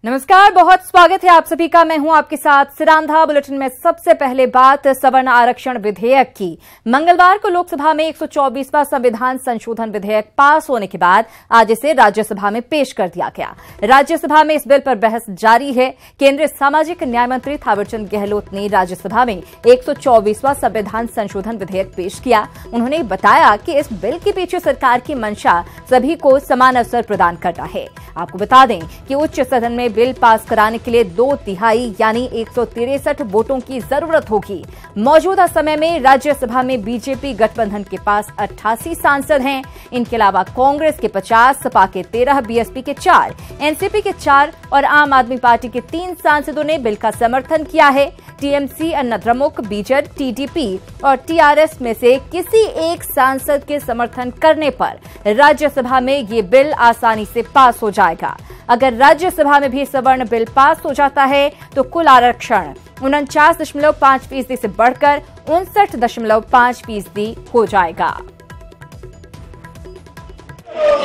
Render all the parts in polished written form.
नमस्कार, बहुत स्वागत है आप सभी का। मैं हूं आपके साथ सिरांधा। बुलेटिन में सबसे पहले बात सवर्ण आरक्षण विधेयक की। मंगलवार को लोकसभा में 124वां संविधान संशोधन विधेयक पास होने के बाद आज इसे राज्यसभा में पेश कर दिया गया। राज्यसभा में इस बिल पर बहस जारी है। केंद्रीय सामाजिक न्याय मंत्री थावरचंद गहलोत ने राज्यसभा में 124वां संविधान संशोधन विधेयक पेश किया। उन्होंने बताया कि इस बिल के पीछे सरकार की मंशा सभी को समान अवसर प्रदान करना है। आपको बता दें कि उच्च सदन में बिल पास कराने के लिए 2/3 यानी 163 वोटों की जरूरत होगी। मौजूदा समय में राज्यसभा में बीजेपी गठबंधन के पास 88 सांसद हैं। इनके अलावा कांग्रेस के 50, सपा के 13, बीएसपी के 4, एनसीपी के 4 और आम आदमी पार्टी के 3 सांसदों ने बिल का समर्थन किया है। टीएमसी, अन्ना द्रमुक, बीजेड, टीडीपी और टीआरएस में से किसी एक सांसद के समर्थन करने पर राज्यसभा में ये बिल आसानी से पास हो जाएगा। अगर राज्यसभा में भी सवर्ण बिल पास हो जाता है तो कुल आरक्षण 49.5% से बढ़कर 59.5% हो जाएगा।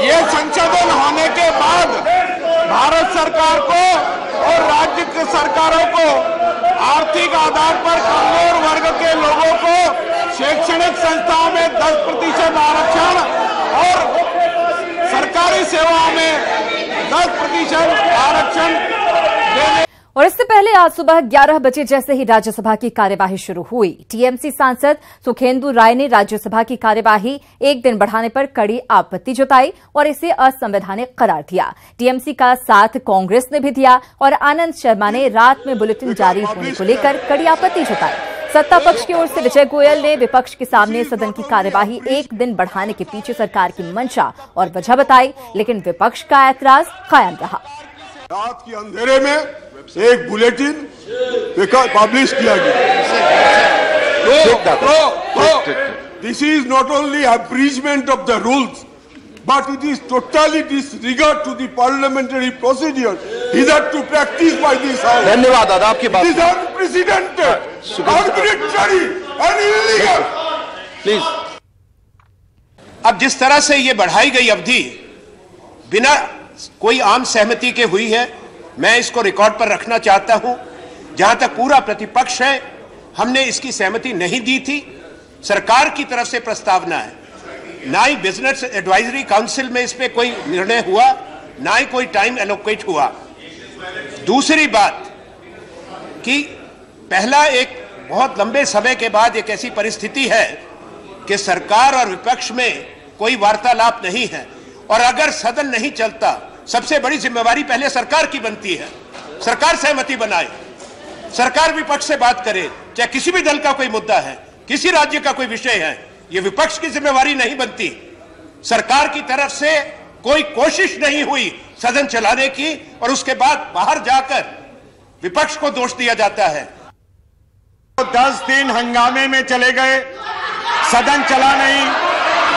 ये संशोधन होने के बाद भारत सरकार को और राज्य की सरकारों को आर्थिक आधार पर कमजोर वर्ग के लोगों को शैक्षणिक संस्थाओं में 10% आरक्षण और सरकारी सेवाओं में 10% आरक्षण देने। और इससे पहले आज सुबह 11 बजे जैसे ही राज्यसभा की कार्यवाही शुरू हुई, टीएमसी सांसद सुखेंदु राय ने राज्यसभा की कार्यवाही एक दिन बढ़ाने पर कड़ी आपत्ति जताई और इसे असंवैधानिक करार दिया। टीएमसी का साथ कांग्रेस ने भी दिया और आनंद शर्मा ने रात में बुलेटिन जारी होने को लेकर कड़ी आपत्ति जताई। सत्ता पक्ष की ओर से विजय गोयल ने विपक्ष के सामने सदन की कार्यवाही एक दिन बढ़ाने के पीछे सरकार की मंशा और वजह बताई, लेकिन विपक्ष का ऐतराज कायम रहा। रात के अंधेरे में एक बुलेटिन पब्लिश किया गया। This is not only abridgement of the rules but it is totally disregard to the parliamentary procedure hitherto practiced by this house. धन्यवाद दादा, आपकी बात। It is unprecedented, arbitrary and illegal. Please. अब जिस तरह से ये बढ़ाई गई अवधि बिना कोई आम सहमति के हुई है, मैं इसको रिकॉर्ड पर रखना चाहता हूं। जहां तक पूरा प्रतिपक्ष है, हमने इसकी सहमति नहीं दी थी। सरकार की तरफ से प्रस्तावना है, ना ही बिजनेस एडवाइजरी काउंसिल में इस पे कोई निर्णय हुआ, ना ही कोई टाइम एलोकेट हुआ। दूसरी बात कि पहला एक बहुत लंबे समय के बाद एक ऐसी परिस्थिति है कि सरकार और विपक्ष में कोई वार्तालाप नहीं है, और अगर सदन नहीं चलता, सबसे बड़ी जिम्मेवारी पहले सरकार की बनती है। सरकार सहमति बनाए, सरकार विपक्ष से बात करे, चाहे किसी भी दल का कोई मुद्दा है, किसी राज्य का कोई विषय है, ये विपक्ष की जिम्मेवारी नहीं बनती। सरकार की तरफ से कोई कोशिश नहीं हुई सदन चलाने की, और उसके बाद बाहर जाकर विपक्ष को दोष दिया जाता है। 10 दिन हंगामे में चले गए, सदन चला नहीं,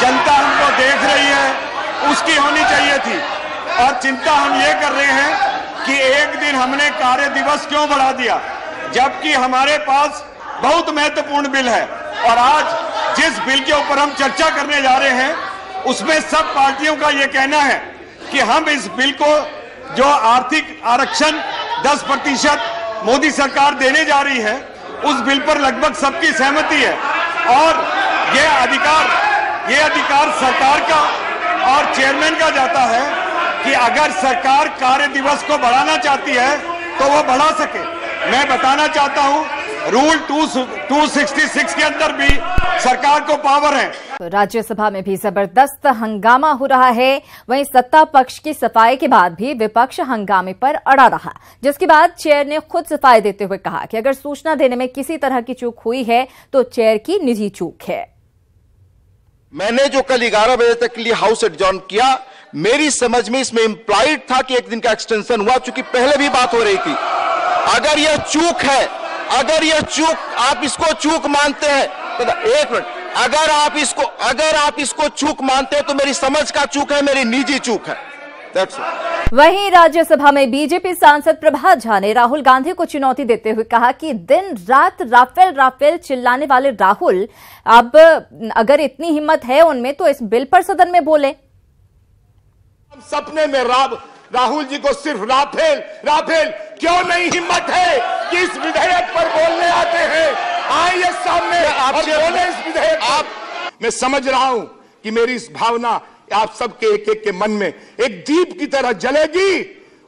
जनता हमको देख रही है, उसकी होनी चाहिए थी। और चिंता हम ये कर रहे हैं कि एक दिन हमने कार्य दिवस क्यों बढ़ा दिया, जबकि हमारे पास बहुत महत्वपूर्ण बिल है। और आज जिस बिल के ऊपर हम चर्चा करने जा रहे हैं, उसमें सब पार्टियों का ये कहना है कि हम इस बिल को, जो आर्थिक आरक्षण 10% मोदी सरकार देने जा रही है, उस बिल पर लगभग सबकी सहमति है। और ये अधिकार सरकार का और चेयरमैन का जाता है कि अगर सरकार कार्य दिवस को बढ़ाना चाहती है तो वो बढ़ा सके। मैं बताना चाहता हूं, रूल 266 के अंदर भी सरकार को पावर है। तो राज्यसभा में भी जबरदस्त हंगामा हो रहा है। वहीं सत्ता पक्ष की सफाई के बाद भी विपक्ष हंगामे पर अड़ा रहा, जिसके बाद चेयर ने खुद सफाई देते हुए कहा कि अगर सूचना देने में किसी तरह की चूक हुई है तो चेयर की निजी चूक है। मैंने जो कल 11 बजे तक के लिए हाउस एडजॉर्न किया, मेरी समझ में इसमें इंप्लाइड था कि एक दिन का एक्सटेंशन हुआ, चूंकि पहले भी बात हो रही थी। अगर यह चूक है, अगर यह चूक, आप इसको चूक मानते हैं तो एक मिनट, अगर आप इसको चूक मानते हैं तो मेरी समझ का चूक है, मेरी निजी चूक है। वहीं राज्यसभा में बीजेपी सांसद प्रभात झा ने राहुल गांधी को चुनौती देते हुए कहा कि दिन रात राफेल चिल्लाने वाले राहुल, अब अगर इतनी हिम्मत है उनमें तो इस बिल पर सदन में बोले। सपने में राहुल जी को सिर्फ राफेल राफेल क्यों नहीं हिम्मत है कि इस विधेयक पर बोलने आते हैं, आइए सामने और बोले इस विधेयक। आप मैं समझ रहा हूं कि मेरी इस भावना आप सबके एक एक के मन में एक दीप की तरह जलेगी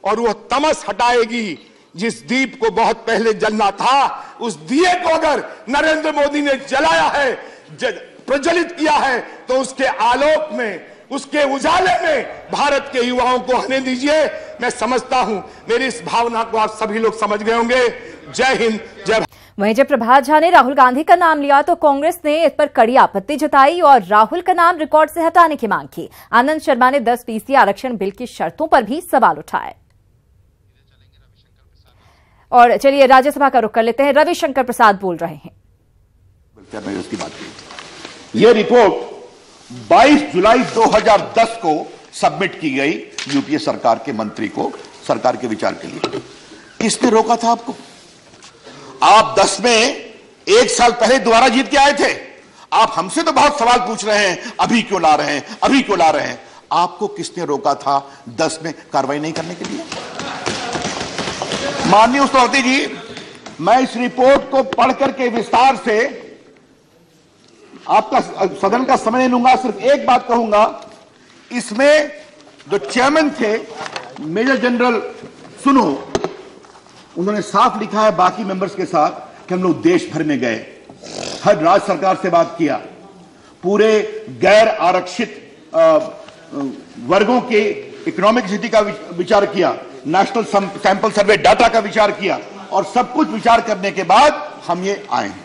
और वह तमस हटाएगी। जिस दीप को बहुत पहले जलना था, उस दिए को अगर नरेंद्र मोदी ने जलाया है, प्रज्वलित किया है, तो उसके आलोक में, उसके उजाले में भारत के युवाओं को आने दीजिए। मैं समझता हूं, मेरी इस भावना को आप सभी लोग समझ गए होंगे। जय हिंद, जय भारत। वहीं जब प्रभात झा ने राहुल गांधी का नाम लिया तो कांग्रेस ने इस पर कड़ी आपत्ति जताई और राहुल का नाम रिकॉर्ड से हटाने की मांग की। आनंद शर्मा ने 10% आरक्षण बिल की शर्तों पर भी सवाल उठाए। और चलिए राज्यसभा का रुख कर लेते हैं। रविशंकर प्रसाद बोल रहे हैं। उसकी बात की यह रिपोर्ट 22 जुलाई 2010 को सबमिट की गई यूपीए सरकार के मंत्री को सरकार के विचार के लिए। किसने रोका था आपको? आप 10 में एक साल पहले दोबारा जीत के आए थे। आप हमसे तो बहुत सवाल पूछ रहे हैं, अभी क्यों ला रहे हैं, अभी क्यों ला रहे हैं। आपको किसने रोका था 10 में कार्रवाई नहीं करने के लिए? माननीय उपसभापति जी, मैं इस रिपोर्ट को पढ़ करके विस्तार से आपका सदन का समय नहीं लूंगा। सिर्फ एक बात कहूंगा, इसमें जो चेयरमैन थे मेजर जनरल सुनो, उन्होंने साफ लिखा है बाकी मेंबर्स के साथ कि हम लोग देश भर में गए, हर राज्य सरकार से बात किया, पूरे गैर आरक्षित वर्गों के इकोनॉमिक स्थिति का विचार किया, नेशनल सैंपल सर्वे डाटा का विचार किया और सब कुछ विचार करने के बाद हम ये आए हैं।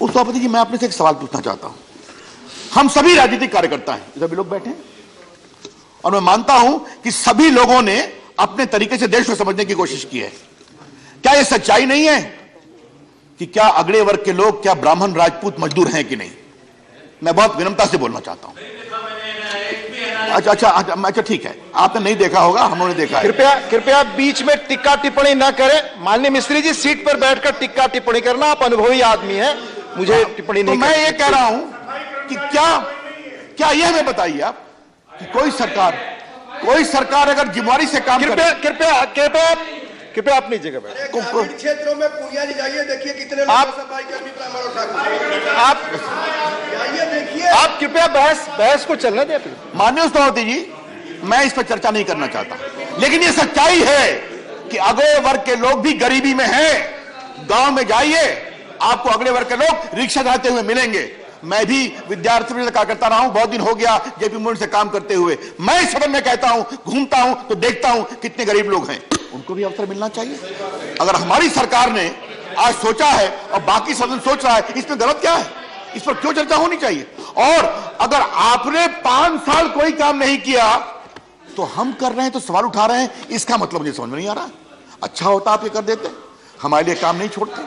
उस सभापति जी, मैं आपने से एक सवाल पूछना चाहता हूं। हम सभी राजनीतिक कार्यकर्ता हैं, सभी लोग बैठे हैं, और मैं मानता हूं कि सभी लोगों ने अपने तरीके से देश को समझने की कोशिश की है। क्या यह सच्चाई नहीं है कि क्या अगड़े वर्ग के लोग क्या ब्राह्मण राजपूत मजदूर हैं कि नहीं? मैं बहुत विनम्रता से बोलना चाहता हूं। अच्छा, ठीक है, आपने नहीं देखा होगा, हम लोगों ने देखा है। कृपया बीच में टिक्का टिप्पणी न करें। माननीय मिस्त्री जी, सीट पर बैठकर टिक्का टिप्पणी करना, आप अनुभवी आदमी हैं, मुझे टिप्पणी नहीं। तो मैं ये कह रहा हूं कि क्या यह हमें बताइए आप कि कोई सरकार अगर जिम्मेवारी से काम करे। कृपया अपनी जगह बैठे। क्षेत्रों में पुनिया नहीं जाइए, देखिए कितने लोग सफाई कर्मी आप कृपया बहस को चलने दें। माननीय सभापति जी, मैं इस पर चर्चा नहीं करना चाहता, लेकिन ये सच्चाई है कि अगले वर्ग के लोग भी गरीबी में हैं। गांव में जाइए, आपको अगले वर्ग के लोग रिक्शा चलाते हुए मिलेंगे। मैं भी विद्यार्थी का करता रहा हूं, बहुत दिन हो गया जेपी मोर्चन से काम करते हुए। मैं इस सदन में कहता हूं, घूमता हूं तो देखता हूं कितने गरीब लोग हैं, उनको भी अवसर मिलना चाहिए। अगर हमारी सरकार ने आज सोचा है और बाकी सदन सोच रहा है, इसमें गलत क्या है? इस पर क्यों चर्चा होनी चाहिए? और अगर आपने 5 साल कोई काम नहीं किया तो हम कर रहे हैं तो सवाल उठा रहे हैं, इसका मतलब मुझे समझ में नहीं आ रहा। अच्छा होता आप ये कर देते, हमारे लिए काम नहीं छोड़ते।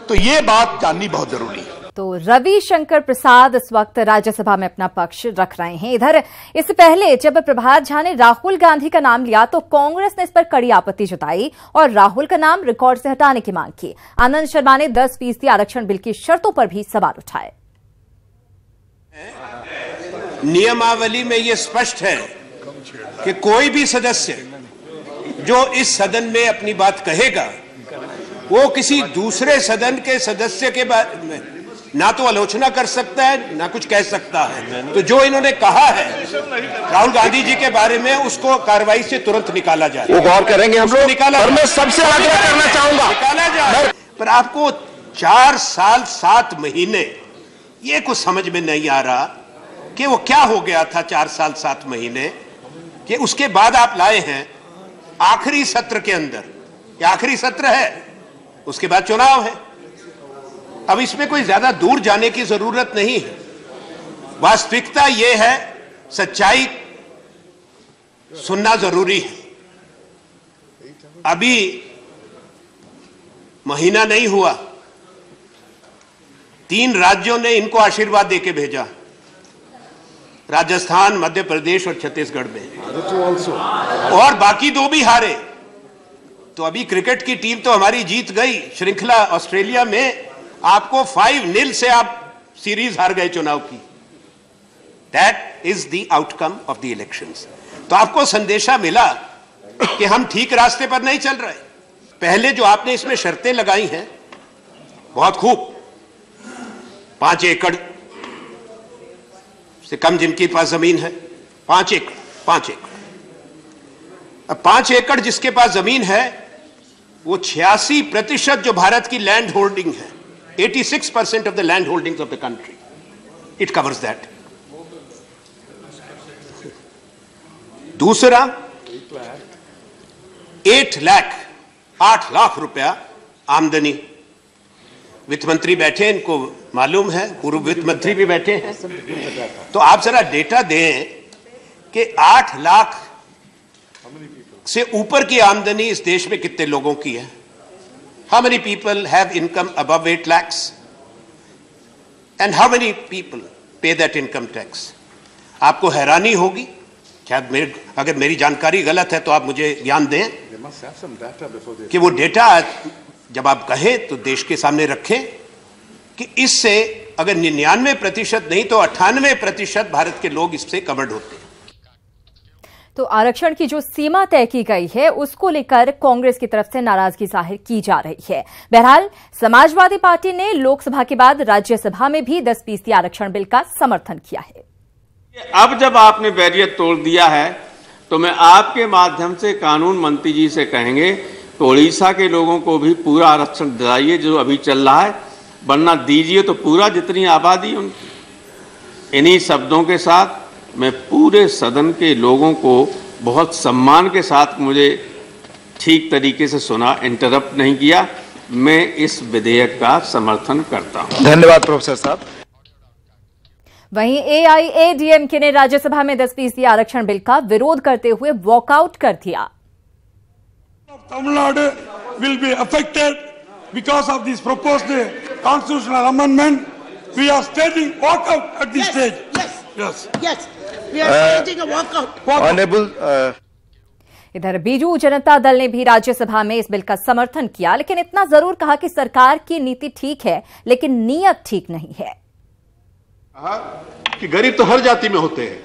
तो ये बात जाननी बहुत जरूरी है। तो रविशंकर प्रसाद इस वक्त राज्यसभा में अपना पक्ष रख रहे हैं। इधर इससे पहले जब प्रभात झा ने राहुल गांधी का नाम लिया तो कांग्रेस ने इस पर कड़ी आपत्ति जताई और राहुल का नाम रिकॉर्ड से हटाने की मांग की। आनंद शर्मा ने 10% आरक्षण बिल की शर्तों पर भी सवाल उठाए। नियमावली में यह स्पष्ट है कि कोई भी सदस्य जो इस सदन में अपनी बात कहेगा, वो किसी दूसरे सदन के सदस्य के बारे में ना तो आलोचना कर सकता है, ना कुछ कह सकता है। तो जो इन्होंने कहा है राहुल गांधी जी के बारे में, उसको कार्रवाई से तुरंत निकाला जाए। वो गौर करेंगे हम लोग, और मैं सबसे आग्रह करना चाहूंगा, निकाला जाए। पर आपको 4 साल 7 महीने, ये कुछ समझ में नहीं आ रहा कि वो क्या हो गया था 4 साल 7 महीने कि उसके बाद आप लाए हैं आखिरी सत्र के अंदर। ये आखिरी सत्र है, उसके बाद चुनाव है। अब इसमें कोई ज्यादा दूर जाने की जरूरत नहीं है। वास्तविकता यह है, सच्चाई सुनना जरूरी है। अभी महीना नहीं हुआ, 3 राज्यों ने इनको आशीर्वाद देके भेजा, राजस्थान, मध्य प्रदेश और छत्तीसगढ़ में, और बाकी 2 भी हारे। तो अभी क्रिकेट की टीम तो हमारी जीत गई श्रृंखला ऑस्ट्रेलिया में, आपको 5-0 से आप सीरीज हार गए चुनाव की। That is the outcome of the elections. तो आपको संदेशा मिला कि हम ठीक रास्ते पर नहीं चल रहे। पहले जो आपने इसमें शर्तें लगाई हैं बहुत खूब, 5 एकड़ से कम जिनके पास जमीन है 5 एकड़। अब 5 एकड़ जिसके पास जमीन है वो 86% जो भारत की लैंड होल्डिंग है, 86% of the land holdings of the country, it covers that. दूसरा 8 लाख रुपया आमदनी। वित्त मंत्री बैठे, इनको मालूम है, पूर्व वित्त मंत्री भी बैठे हैं, तो आप जरा डेटा दें कि 8 लाख से ऊपर की आमदनी इस देश में कितने लोगों की है? How many people have income above 8 lakhs and how many people पे दैट इनकम टैक्स? आपको हैरानी होगी, शायद अगर मेरी जानकारी गलत है तो आप मुझे ज्ञान दें कि वो डेटा जब आप कहें तो देश के सामने रखें कि इससे अगर 99% नहीं तो 98% भारत के लोग इससे कवर्ड होते हैं। तो आरक्षण की जो सीमा तय की गई है उसको लेकर कांग्रेस की तरफ से नाराजगी जाहिर की जा रही है। बहरहाल समाजवादी पार्टी ने लोकसभा के बाद राज्यसभा में भी 10% आरक्षण बिल का समर्थन किया है। अब जब आपने बैरियर तोड़ दिया है तो मैं आपके माध्यम से कानून मंत्री जी से कहेंगे तो उड़ीसा के लोगों को भी पूरा आरक्षण दिलाइए जो अभी चल रहा है, वरना दीजिए तो पूरा जितनी आबादी उनकी। इन्हीं शब्दों के साथ मैं पूरे सदन के लोगों को बहुत सम्मान के साथ, मुझे ठीक तरीके से सुना, इंटरप्ट नहीं किया, मैं इस विधेयक का समर्थन करता हूं। धन्यवाद प्रोफेसर साहब। वहीं एआईएडीएमके ने राज्यसभा में 10% आरक्षण बिल का विरोध करते हुए वॉकआउट कर दिया। Tamil Nadu will be affected because of this proposed constitutional amendment. We are stating walkout at this stage. Yes. We are stating a walkout. Honorable इधर बीजू जनता दल ने भी राज्यसभा में इस बिल का समर्थन किया, लेकिन इतना जरूर कहा कि सरकार की नीति ठीक है लेकिन नीयत ठीक नहीं है। कहा कि गरीब तो हर जाति में होते हैं।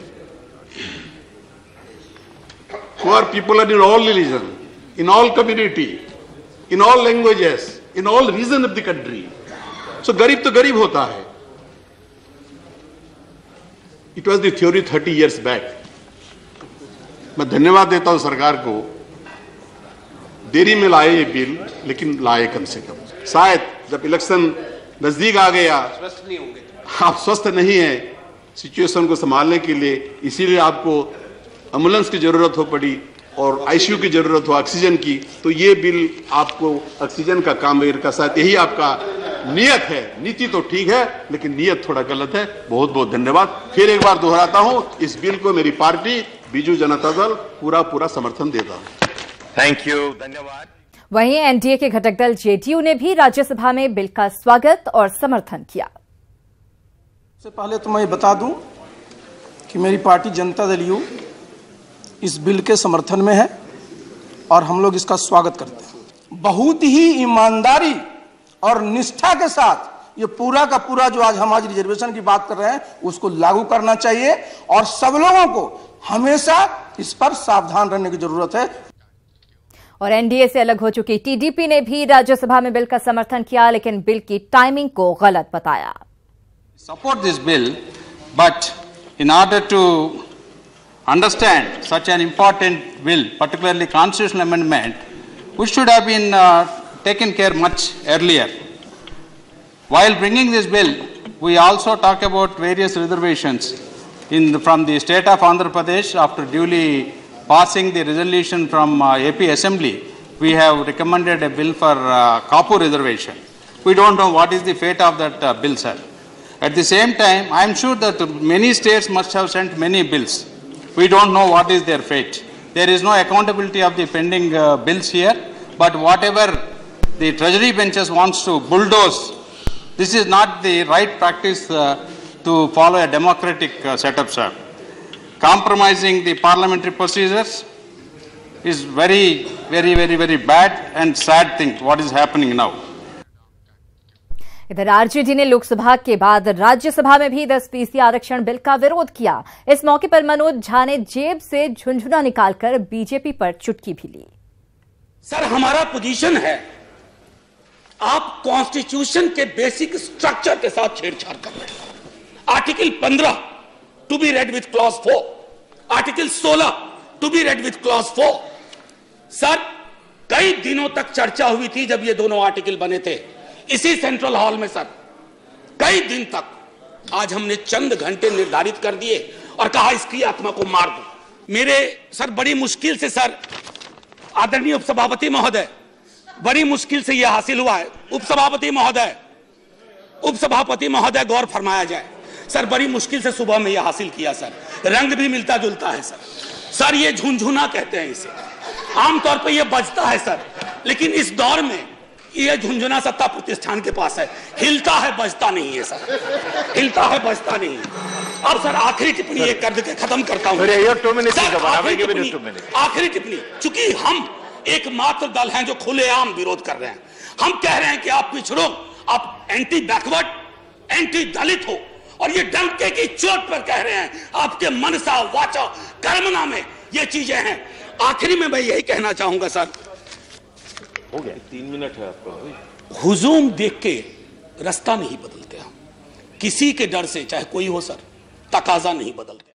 Poor people are in all religion, in all community, in all languages, in all region of the country. So गरीब तो गरीब होता है। It was the theory 30 years back. मैं धन्यवाद देता हूं सरकार को, देरी में लाए ये बिल, लेकिन लाए कम से कम। शायद जब इलेक्शन नजदीक आ गया, आप स्वस्थ नहीं है सिचुएशन को संभालने के लिए, इसीलिए आपको एम्बुलेंस की जरूरत हो पड़ी और आईसीयू की जरूरत हो ऑक्सीजन की, तो ये बिल आपको ऑक्सीजन का काम का, शायद यही आपका नियत है। नीति तो ठीक है लेकिन नियत थोड़ा गलत है। बहुत बहुत धन्यवाद। फिर एक बार दोहराता हूं, इस बिल को मेरी पार्टी बीजू जनता दल पूरा समर्थन देता है। थैंक यू, धन्यवाद। वहीं एनडीए के घटक दल जेडीयू ने भी राज्यसभा में बिल का स्वागत और समर्थन किया। सबसे पहले तो मैं बता दूं कि मेरी पार्टी जनता दल यू इस बिल के समर्थन में है और हम लोग इसका स्वागत करते हैं। बहुत ही ईमानदारी और निष्ठा के साथ ये पूरा का पूरा जो आज हम आज रिजर्वेशन की बात कर रहे हैं उसको लागू करना चाहिए और सब लोगों को हमेशा इस पर सावधान रहने की जरूरत है। और एनडीए से अलग हो चुकी टीडीपी ने भी राज्यसभा में बिल का समर्थन किया, लेकिन बिल की टाइमिंग को गलत बताया। Support this bill, but in order to understand such an important bill, particularly constitutional amendment, which should have been taken care much earlier. While bringing this bill, we also talk about various reservations from the state of Andhra Pradesh. After duly passing the resolution from AP Assembly, we have recommended a bill for Kapu reservation. We don't know what is the fate of that bill, sir. At the same time, I am sure that many states must have sent many bills. We don't know what is their fate. There is no accountability of the pending bills here, but whatever the treasury benches wants to bulldoze, this is not the right practice to follow a democratic setup, sir. Compromising the parliamentary procedures is very bad and sad thing what is happening now. इधर RJD ने लोकसभा के बाद राज्यसभा में भी 10% आरक्षण bill का विरोध किया। इस मौके पर मनोज झा ने जेब से झुनझुना निकालकर बीजेपी पर चुटकी भी ली। सर, हमारा पोजीशन है, आप कॉन्स्टिट्यूशन के बेसिक स्ट्रक्चर के साथ छेड़छाड़ कर रहे हैं। Article 15 to be read with clause 4, article 16 to be read with clause 4। Sir, कई दिनों तक चर्चा हुई थी जब ये दोनों आर्टिकल बने थे इसी सेंट्रल हॉल में। सर, कई दिन तक आज हमने चंद घंटे निर्धारित कर दिए और कहा इसकी आत्मा को मार दो। मेरे सर बड़ी मुश्किल से सर आदरणीय उपसभापति महोदय, बड़ी मुश्किल से यह हासिल हुआ है। उपसभापति महोदय गौर फरमाया जाए। सर, बड़ी मुश्किल से सुबह में यह हासिल किया सर। रंग भी मिलता जुलता है सर। ये झुनझुना कहते हैं इसे। आमतौर पर यह बजता है सर, लेकिन इस दौर में यह झुनझुना सत्ता प्रतिष्ठान के पास है। हिलता है, बजता नहीं है सर। हिलता है, बजता नहीं है। अब सर आखिरी टिप्पणी एक कर के खत्म करता हूं। आखिरी टिप्पणी, चूंकि हम एकमात्र दल हैं जो खुलेआम विरोध कर रहे हैं। हम कह रहे हैं कि आप पिछड़ो, आप एंटी बैकवर्ड, एंटी दलित हो, और ये डंके की चोट पर कह रहे हैं। आपके मनसा वाचा कर्मणा में ये चीजें हैं। आखिरी में मैं यही कहना चाहूंगा सर, हो गया 3 मिनट है आपका। हुजूम देख के रास्ता नहीं बदलते हम, किसी के डर से चाहे कोई हो सर, तकाजा नहीं बदलते।